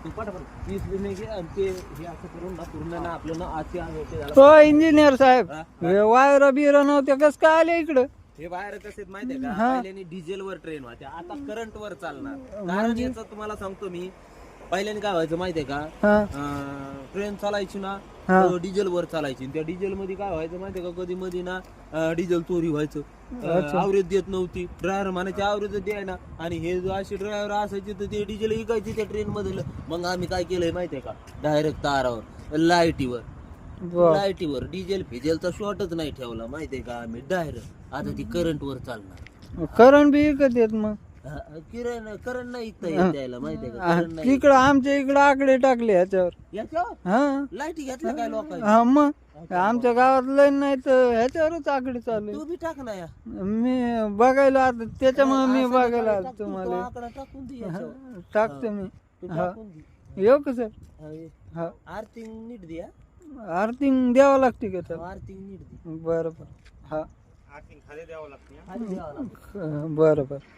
तू पटापट 20 लिहिणे घे आणि ते हे असं करून ना पूर्ण ना आपलं ना आजचे आज होते झालं. हो इंजिनियर साहेब, हा? वायर बिर नव्हते कस काय आले इकडं? हे बाहेर कसे आहेत माहितीये का, हा. पहिल्याने डिझेल वर ट्रेन होत्या, आता करंट वर चालणार. कारण याचं तुम्हाला सांगतो मी, पहिल्याने काय व्हायचं माहितीये का, हा ट्रेन चालायची ना हा. डिझेल वर चालायची. त्या डिझेल मध्ये काय व्हायचं माहितीये का, कधी मध्ये ना डिझेल चोरी व्हायचं, आवरेज देत नव्हती, ड्रायव्हर म्हणायचे आवरेज द्याय ना, आणि हे जो असे ड्रायव्हर असायचे तर ते डिझेल विकायचे त्या ट्रेन मधलं. मग आम्ही काय केलंय माहितीये का, डायरेक्ट तारावर लाईटीवर लाईटीवर डिझेल फिजेलचा शॉर्टच नाही ठेवला माहितीये का आम्ही, डायरेक्ट आता ती करंट वर चालणार. करंट बी इकत येत मग. करंट नाही इकता येत त्याला माहितीये का, करंट नाही. तिकडं आमच्या इकडं आकडे टाकले ह्याच्यावर. याच्यावर हा लाईटी घेतल्या काय लोकांनी. हा मग आमच्या गावात लाईन नाही तर ह्याच्यावरच आकडे चालू तू बी टाक ना या. आहे. मी बघायला आता त्याच्यामुळे मी बघायला आलो टाक तू, तो तुम्हाला. आकडा टाकून दे याच्यावर. टाकतो मी. तू हा टाकून दे. येऊ का सर? हा, ये. हा आर्थिंग नीट द्या. आर्थिंग द्यावं लागते का तर? आर्थिंग नीट दे. बरं बरं. हा खाली द्यावं लागतं. बरं बरं.